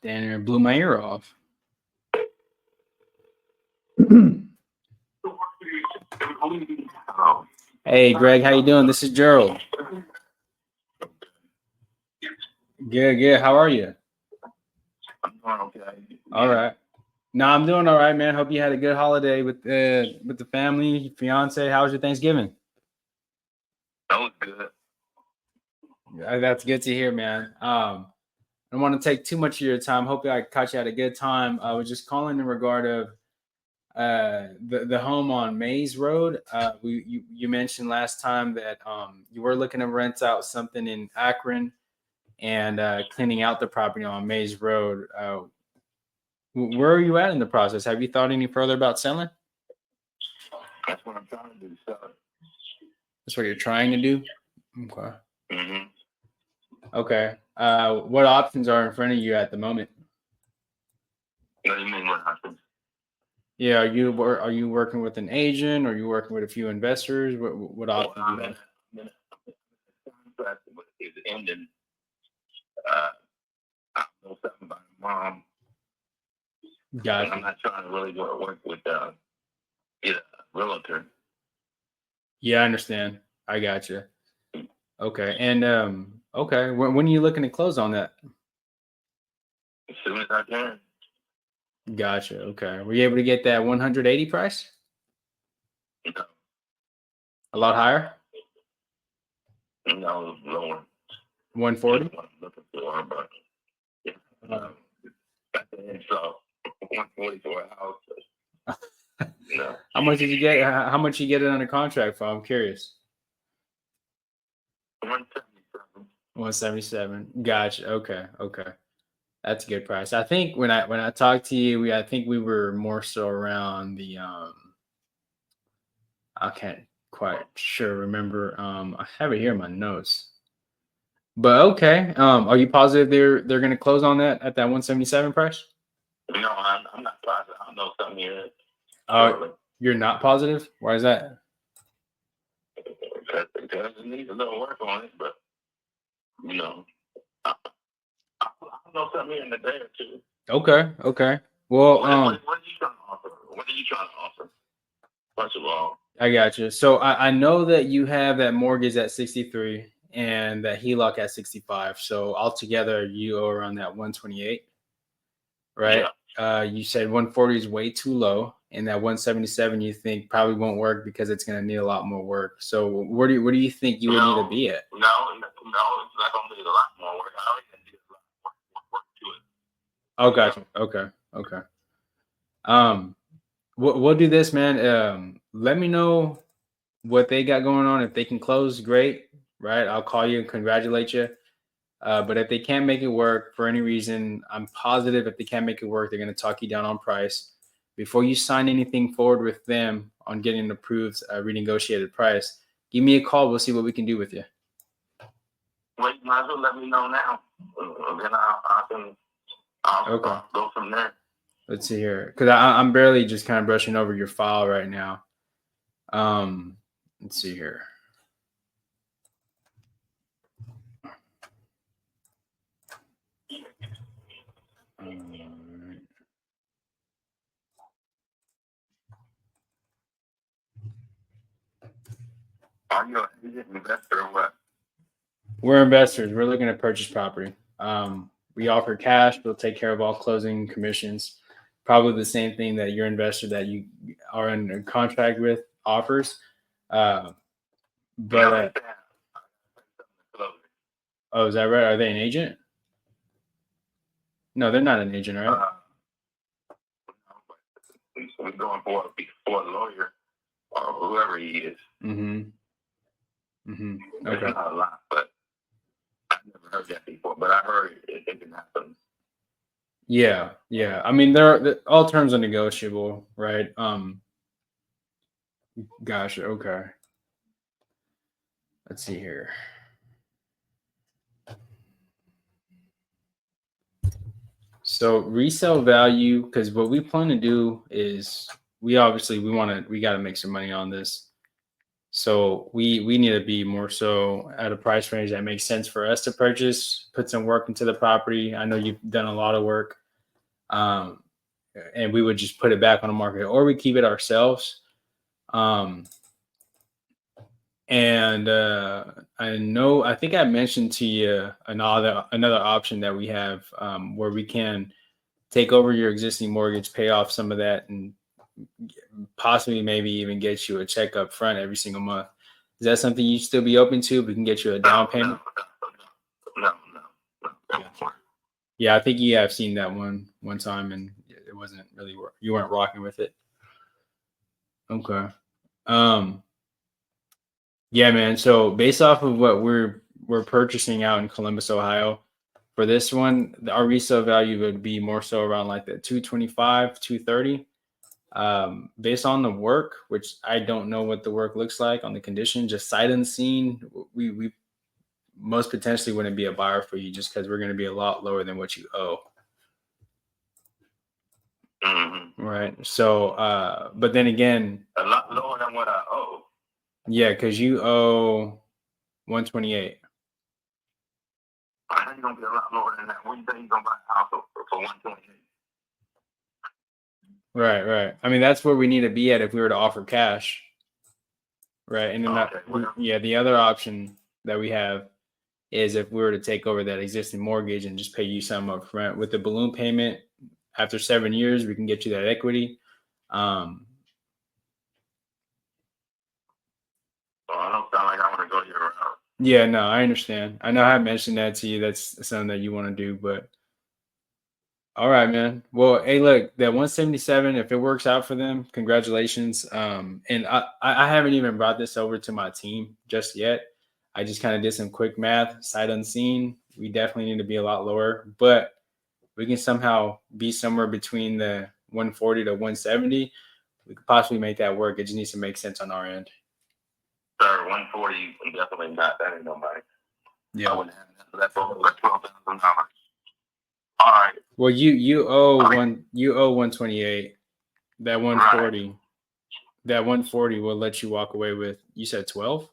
Damn, it blew my ear off. Hey, Greg, how you doing? This is Gerald. Good, good. How are you? I'm doing okay. All right. No, I'm doing all right, man. Hope you had a good holiday with the family, fiance. How was your Thanksgiving? That was good. That's good to hear, man. I don't want to take too much of your time. Hope I caught you at a good time. I was just calling in regard of the home on Mays Road. You mentioned last time that you were looking to rent out something in Akron and cleaning out the property on Mays Road. Where are you at in the process? Have you thought any further about selling? That's what I'm trying to do. Sell it. That's what you're trying to do? Okay. Mm-hmm. Okay. What options are in front of you at the moment? What do you mean what happens? Yeah, are you working with an agent? Or are you working with a few investors? What options? Well, I'm in a contract, but it's ending. I know something about mom. Gotcha. I'm not trying to really go to work with get a realtor. Yeah, I understand. I got you. Okay, and okay, when are you looking to close on that? As soon as I can. Gotcha. Okay, were you able to get that 180 price? No, A lot higher? no, lower. 140? That's what I'm looking for, but yeah. So 140 for a house. No. How much did you get? How much you get it under contract for? I'm curious. 177. 177. Gotcha. Okay. Okay. That's a good price. I think when I talked to you, I think we were more so around the I can't quite sure remember. I have it here in my notes. But okay. Are you positive they're gonna close on that at that 177 price? No, I'm not positive. I know something here. You're not positive? Why is that? Because it needs a little work on it, but you know, I know something here in a day or two. Okay. Okay. Well, what are you trying to offer? What are you trying to offer? First of all, I got you. So I know that you have that mortgage at 63 and that HELOC at 65. So altogether, you owe around that 128, right? Yeah. You said 140 is way too low, and that 177 you think probably won't work because it's going to need a lot more work. So where do you think you would need to be at? No, it's not going to need a lot more work. I already need a lot more work to it. Oh, gotcha. Okay. Okay. We'll do this, man. Let me know what they got going on. If they can close, great, right? I'll call you and congratulate you. But if they can't make it work for any reason, I'm positive if they can't make it work, they're going to talk you down on price. Before you sign anything forward with them on getting an approved renegotiated price, give me a call. We'll see what we can do with you. Well, you might as well let me know now. Then I'll go from there. Let's see here. Because I'm barely just kind of brushing over your file right now. Let's see here. Are you an investor or what? We're investors. We're looking to purchase property. We offer cash. We'll take care of all closing commissions. Probably the same thing that your investor that you are in a contract with offers. Oh, is that right? Are they an agent? No, they're not an agent, right? We're going for a lawyer or whoever he is. Okay. It's not a lot, but I've never heard that before. But I heard it can happen. Yeah. I mean, all terms are negotiable, right? Gotcha. Okay. Let's see here. So resale value, because what we plan to do is we got to make some money on this. So we need to be more so at a price range that makes sense for us to purchase, put some work into the property. I know you've done a lot of work, um, and we would just put it back on the market, or we keep it ourselves. Um, and I think I mentioned to you another option that we have, where we can take over your existing mortgage, pay off some of that, and possibly maybe even get you a check up front every single month. Is that something you'd still be open to? We can get you a down payment. No. Yeah, I think you have seen that one time, and it wasn't really you weren't rocking with it. Okay. Yeah, man. So based off of what we're purchasing out in Columbus, Ohio, for this one, our resale value would be more so around like the 225, 230. Based on the work, which I don't know what the work looks like on the condition, just sight unseen, we most potentially wouldn't be a buyer for you just because we're going to be a lot lower than what you owe. Mm-hmm. Right. So, but then again, a lot lower than what I owe. Yeah, because you owe 128. I think it's gonna be a lot lower than that. What do you think you're gonna buy a house for 128? Right. I mean, that's where we need to be at if we were to offer cash. Right. And then the other option that we have is if we were to take over that existing mortgage and just pay you some up front with the balloon payment. After 7 years, we can get you that equity. I don't sound like I want to go your route. Yeah, no, I understand. I know I mentioned that to you. That's something that you want to do, but all right, man. Well, hey, look, that 177, if it works out for them, congratulations. And I haven't even brought this over to my team just yet. I just kind of did some quick math, sight unseen. We definitely need to be a lot lower, but we can somehow be somewhere between the 140 to 170. We could possibly make that work. It just needs to make sense on our end. Sir, 140, definitely not. That ain't nobody. Yeah. I wouldn't have that. That's over like $12,000. All right. Well, you owe 128. That 140, that 140 will let you walk away with. You said 12.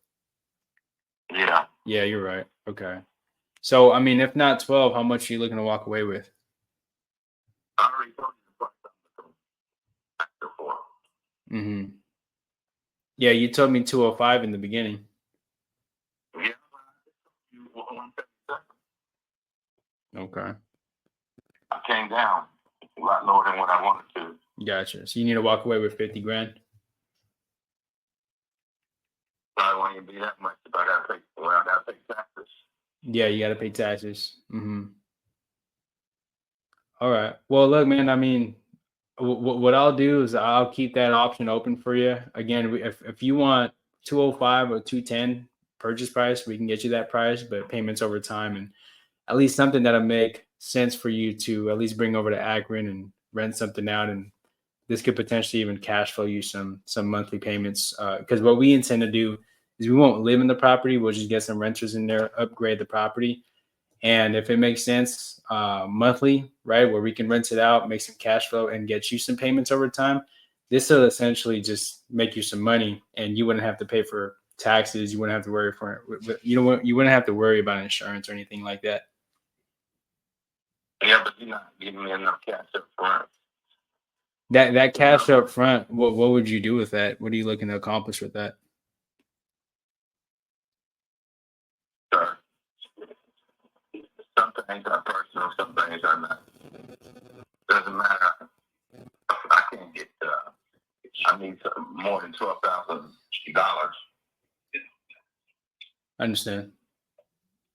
Yeah. Yeah, you're right. Okay. So I mean, if not 12, how much are you looking to walk away with? I already told you the price before. Mm-hmm. Yeah, you told me 205 in the beginning. Yeah. Okay. I came down a lot lower than what I wanted to. Gotcha. So you need to walk away with 50 grand. I want you to be that much, but I gotta pay taxes. Yeah, you gotta pay taxes. Mm-hmm. All right. Well, look, man. I mean, what I'll do is I'll keep that option open for you. Again, if you want 205 or 210 purchase price, we can get you that price, but payments over time and at least something that'll make sense for you to at least bring over to Akron and rent something out. And this could potentially even cash flow you some monthly payments. Because what we intend to do is we won't live in the property. We'll just get some renters in there, upgrade the property. And if it makes sense, monthly, right, where we can rent it out, make some cash flow and get you some payments over time, this will essentially just make you some money and you wouldn't have to pay for taxes. You wouldn't have to worry you wouldn't have to worry about insurance or anything like that. Yeah, but you're not giving me enough cash up front. That cash up front, what would you do with that? What are you looking to accomplish with that? Sure. Some things are personal, some things are not. Doesn't matter. I can't get. I need more than $12,000. I understand.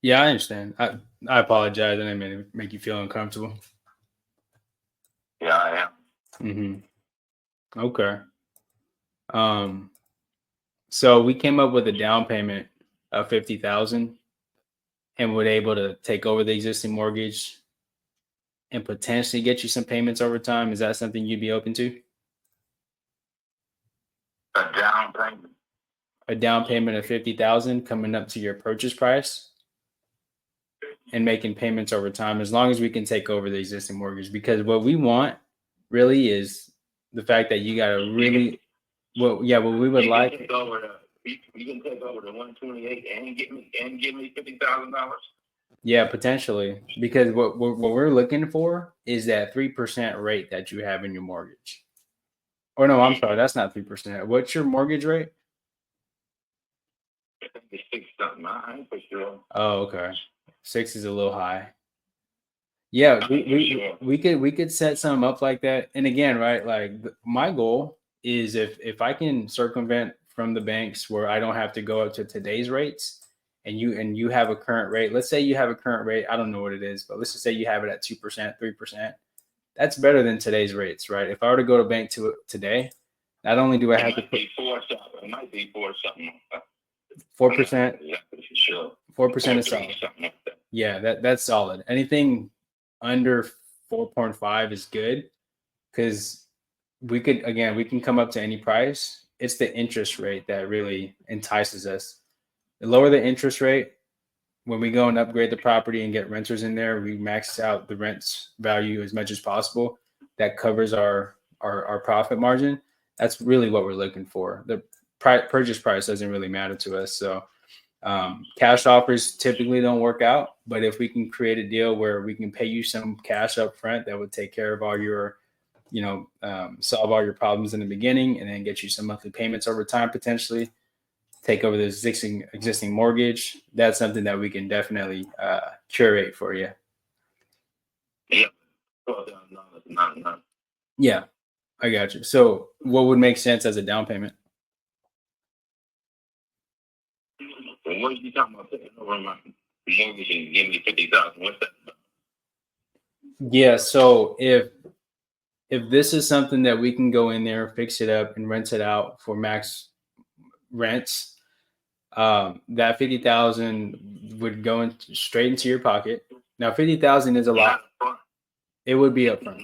Yeah, I understand. I apologize. I didn't mean to make you feel uncomfortable. Yeah, I am. Mm-hmm. Okay. So we came up with a down payment of 50,000 and we're able to take over the existing mortgage and potentially get you some payments over time. Is that something you'd be open to? A down payment. A down payment of 50,000 coming up to your purchase price and making payments over time, as long as we can take over the existing mortgage. Because what we want really is the fact that you got to really, what we would like. You can take over the 128 and give me $50,000. Yeah, potentially, because what we're looking for is that 3% rate that you have in your mortgage. Or no, I'm sorry, that's not 3%. What's your mortgage rate? I think it's 6 something. I ain't for sure. Oh, okay. 6 is a little high. Yeah, we could set something up like that. And again, right, like my goal is if I can circumvent from the banks where I don't have to go up to today's rates, and you have a current rate. Let's say you have a current rate. I don't know what it is, but let's just say you have it at 2%, 3%. That's better than today's rates, right? If I were to go to bank to today, not only do I have to put it might be 4 something. 4%, Exactly for sure. 4% is solid. Yeah, that's solid. Anything under 4.5 is good because we can come up to any price. It's the interest rate that really entices us. The lower the interest rate, when we go and upgrade the property and get renters in there, we max out the rent's value as much as possible. That covers our profit margin. That's really what we're looking for. The purchase price doesn't really matter to us. So cash offers typically don't work out, but if we can create a deal where we can pay you some cash up front, that would take care of all your, solve all your problems in the beginning, and then get you some monthly payments over time, potentially take over the existing mortgage. That's something that we can definitely curate for you. Yeah. Yeah, I got you. So what would make sense as a down payment? What are you talking about taking over my mortgage and give me 50,000? What's that about? Yeah, so if this is something that we can go in there, fix it up, and rent it out for max rents, that 50,000 would go straight into your pocket. Now, 50,000 is a lot. It would be upfront.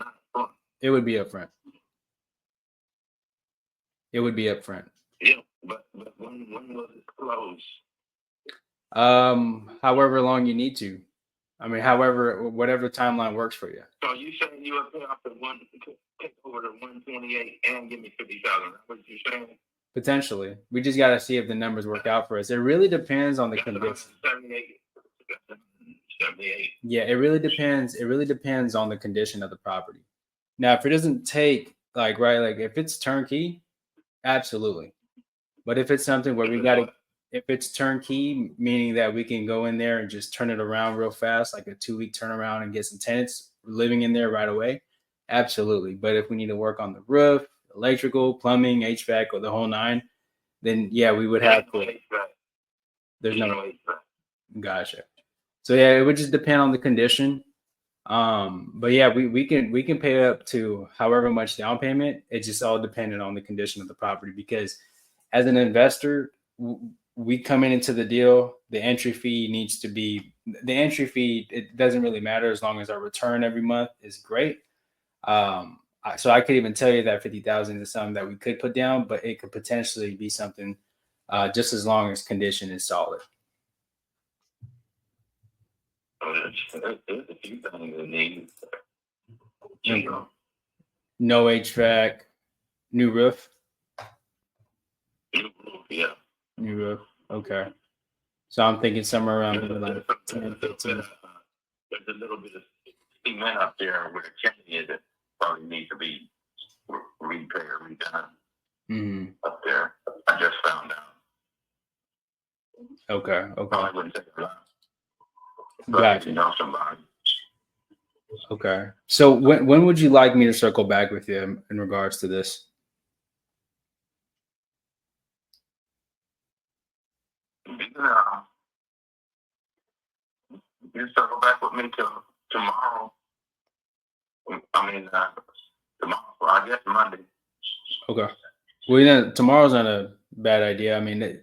It would be upfront. It would be upfront. Yeah, but when will it close? However long you need to. I mean, whatever timeline works for you. So you saying you would pay off take over the 128 and give me 50,000? That's what you're saying? Potentially. We just got to see if the numbers work out for us. It really depends on the condition. 78. Yeah, it really depends. It really depends on the condition of the property. Now, if it doesn't take like if it's turnkey, absolutely. But if it's something where if it's turnkey, meaning that we can go in there and just turn it around real fast, like a 2-week turnaround, and get some tenants living in there right away, absolutely. But if we need to work on the roof, electrical, plumbing, HVAC, or the whole nine, then yeah, we would have to. There's no HVAC. Gotcha. So yeah, it would just depend on the condition. But yeah, we can pay up to however much down payment. It's just all dependent on the condition of the property, because as an investor, we come into the deal, the entry fee needs to be the entry fee. It doesn't really matter as long as our return every month is great. So I could even tell you that 50,000 is something that we could put down, but it could potentially be something just as long as condition is solid. There's a few things that need. No HVAC, new roof. New roof, yeah. New roof. Okay. So I'm thinking somewhere around like 10, 15. There's a little bit of cement up there where the chimney is that probably needs to be repaired, redone up there. I just found out. Okay. Probably wouldn't take a lot. Gotcha. You know somebody. Okay. So when would you like me to circle back with you in regards to this? You circle back with me till tomorrow. I mean, tomorrow. I guess Monday. Okay. Well, tomorrow's not a bad idea. I mean,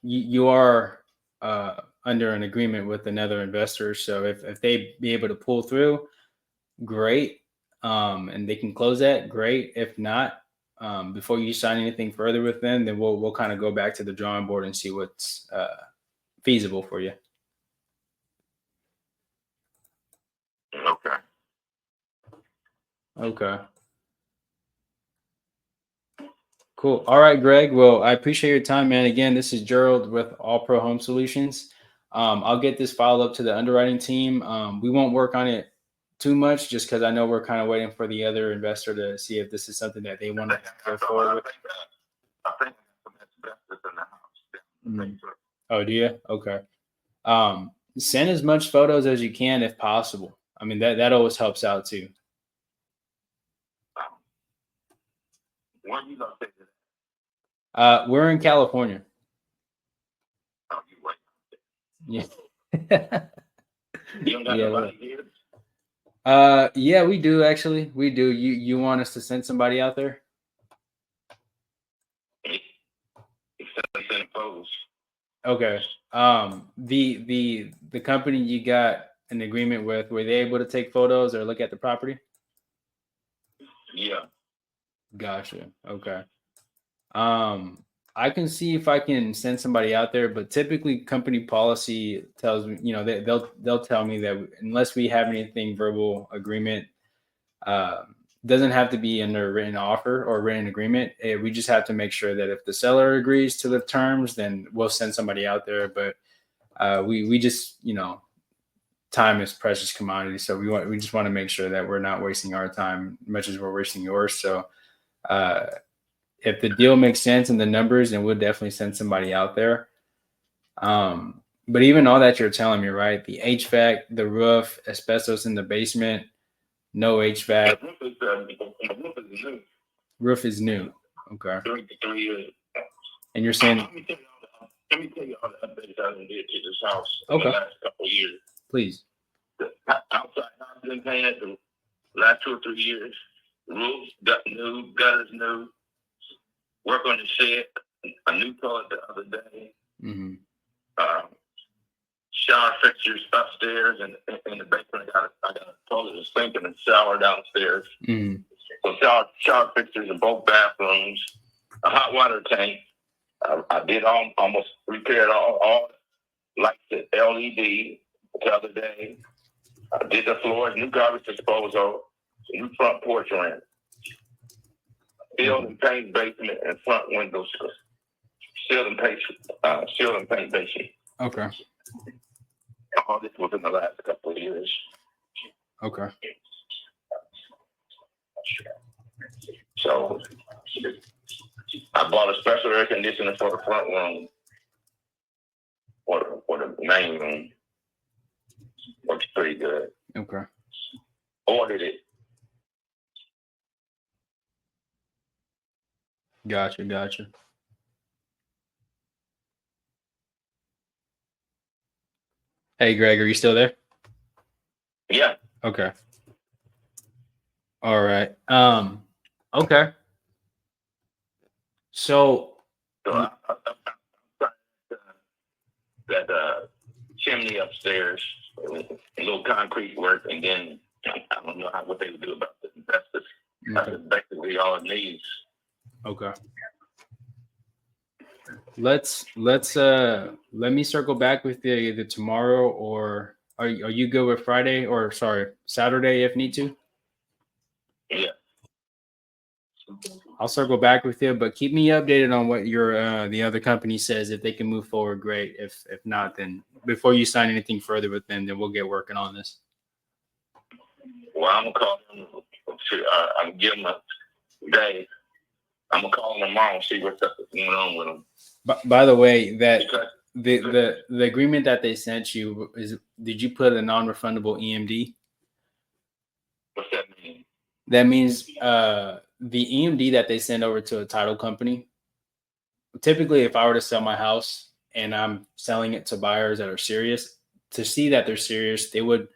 you are under an agreement with another investor, so if they be able to pull through, great. And they can close that, great. If not, before you sign anything further with them, then we'll kind of go back to the drawing board and see what's feasible for you. Okay. Cool. All right, Greg. Well, I appreciate your time, man. Again, this is Gerald with All Pro Home Solutions. I'll get this file up to the underwriting team. We won't work on it too much just because I know we're kind of waiting for the other investor to see if this is something that they want to go forward with. I think some asbestos in the house. Oh, do you? Okay. Send as much photos as you can if possible. I mean, that always helps out too. Where are you located? We're in California. Oh, you wait. Yeah. You don't got nobody here? Yeah, we do actually. We do. You want us to send somebody out there? Send photos. Okay. The company you got an agreement with, were they able to take photos or look at the property? Yeah. Gotcha. Okay. I can see if I can send somebody out there, but typically company policy tells me, they'll tell me that unless we have anything verbal agreement, doesn't have to be in a written offer or written agreement. We just have to make sure that if the seller agrees to the terms, then we'll send somebody out there. But we just, time is precious commodity, so we just want to make sure that we're not wasting our time much as we're wasting yours. So if the deal makes sense and the numbers, then we'll definitely send somebody out there. But even all that you're telling me, right? The HVAC, the roof, asbestos in the basement, no HVAC. Roof is new. Okay. 3 years. And you're saying? Let me tell you all the updates I did to this house in the last couple of years. Please. The outside house been painted the last 2 or 3 years. Roofs got new, gutters new. Work on the shed, a new toilet the other day. Mm-hmm. Shower fixtures upstairs and in the basement. I got a toilet, a sink, and a shower downstairs. Mm-hmm. So shower fixtures in both bathrooms, a hot water tank. I did almost repaired all lights at LED the other day. I did the floors, new garbage disposal, new front porch ran. Sealed and paint basement and front windows. Sealed and paint basement. Okay. All this was in the last couple of years. Okay. So I bought a special air conditioner for the front room, or the main room. Looks pretty good. Okay. Ordered it. Gotcha. Hey, Greg, are you still there? Yeah. Okay. All right. Okay. So that chimney upstairs, a little concrete work, and then I don't know what they would do about the asbestos. That's basically all it needs. Okay. Let me circle back with you either tomorrow or are you good with Friday or Saturday if need to? Yeah. I'll circle back with you, but keep me updated on what your the other company says. If they can move forward, great. If not, then before you sign anything further with them, then we'll get working on this. Well, I'm gonna call them. I'm give them a day. I'm gonna call them tomorrow and see what's going on with them. By the way, that the agreement that they sent you did you put a non-refundable EMD? What's that mean? That means the EMD that they send over to a title company. Typically, if I were to sell my house and I'm selling it to buyers that are serious, to see that they're serious, they would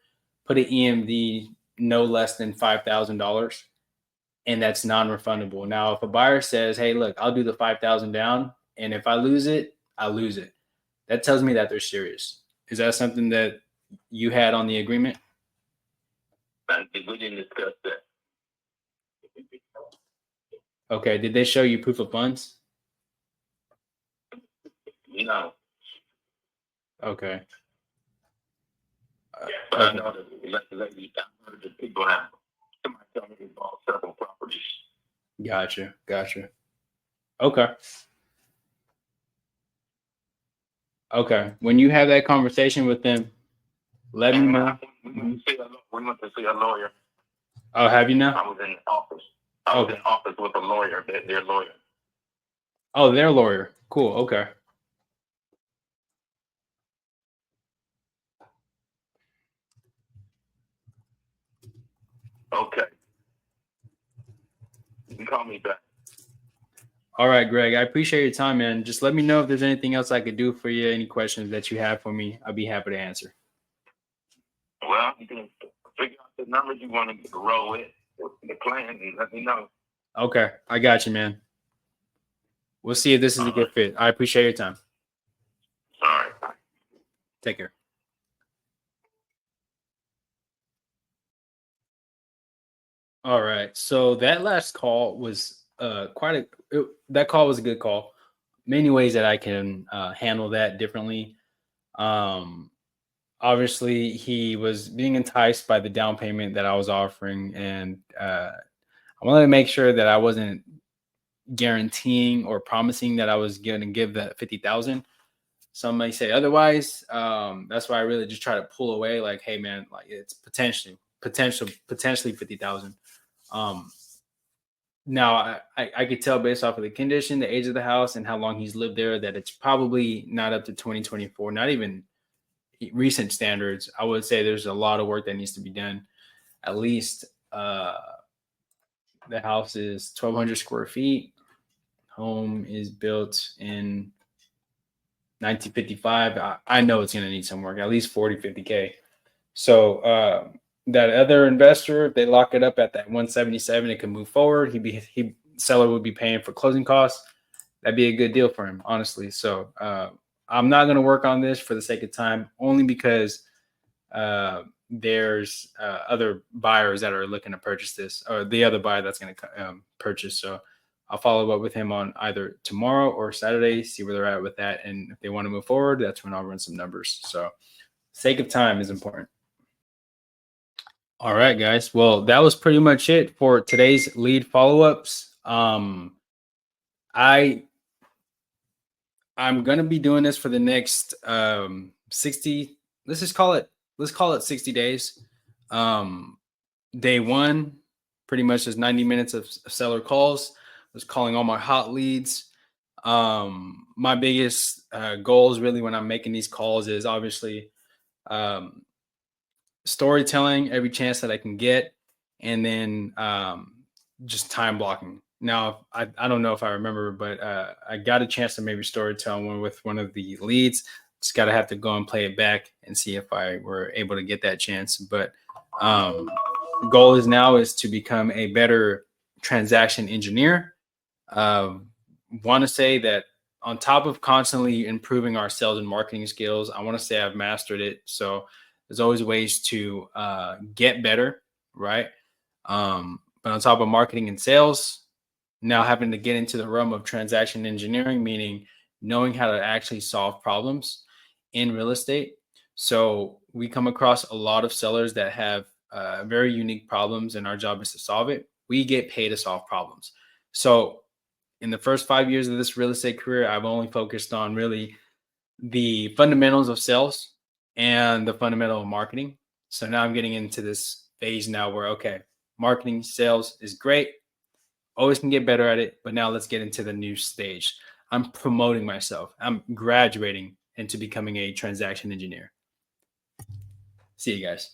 put an EMD no less than $5,000, and that's non-refundable. Now, if a buyer says, "Hey, look, I'll do the 5,000 down, and if I lose it, I lose it," that tells me that they're serious. Is that something that you had on the agreement? We didn't discuss that. Okay. Did they show you proof of funds? No. Okay. But I know that the people have somebody tell me they bought several properties. Gotcha. Okay. Okay. When you have that conversation with them, let me know. We went to see a lawyer. Oh, have you now? I was in office. I was in office with a lawyer, their lawyer. Oh, their lawyer. Cool. Okay. Okay. You can call me back. All right, Greg. I appreciate your time, man. Just let me know if there's anything else I could do for you. Any questions that you have for me, I'd be happy to answer. Well, you can figure out the numbers you want to roll with the plan and let me know. Okay. I got you, man. We'll see if this is a good fit. I appreciate your time. All right. Take care. All right. So that last call was that call was a good call. Many ways that I can handle that differently. Um, Obviously, he was being enticed by the down payment that I was offering, and I wanted to make sure that I wasn't guaranteeing or promising that I was going to give that 50,000. Some may say otherwise. That's why I really just try to pull away. Like, hey, man, like it's potentially 50,000. Um, Now I could tell based off of the condition, the age of the house, and how long he's lived there that it's probably not up to 2024, not even recent standards. I would say there's a lot of work that needs to be done. At least the house is 1,200 square feet. Home is built in 1955. I know it's going to need some work, at least 40, 50K. So that other investor, if they lock it up at that 177, it can move forward. Seller would be paying for closing costs. That'd be a good deal for him, honestly. So I'm not going to work on this for the sake of time, only because there's other buyers that are looking to purchase this, or the other buyer that's going to purchase. So I'll follow up with him on either tomorrow or Saturday, see where they're at with that. And if they want to move forward, that's when I'll run some numbers. So sake of time is important. All right, guys. Well, that was pretty much it for today's lead follow-ups. I'm gonna be doing this for the next 60. Let's call it 60 days. Day one, pretty much is 90 minutes of seller calls. I was calling all my hot leads. My biggest goals really when I'm making these calls is obviously um, storytelling every chance that I can get, and then just time blocking. Now, I don't know if I remember, but I got a chance to maybe storytell one with one of the leads. Just got to have to go and play it back and see if I were able to get that chance. But goal is to become a better transaction engineer. Want to say that on top of constantly improving our sales and marketing skills, I want to say I've mastered it. So there's always ways to get better, right? But on top of marketing and sales, now having to get into the realm of transaction engineering, meaning knowing how to actually solve problems in real estate. So we come across a lot of sellers that have very unique problems, and our job is to solve it. We get paid to solve problems. So in the first 5 years of this real estate career, I've only focused on really the fundamentals of sales and the fundamental of marketing. So now I'm getting into this phase now where, okay, marketing, sales is great. Always can get better at it. But now let's get into the new stage. I'm promoting myself. I'm graduating into becoming a transaction engineer. See you guys.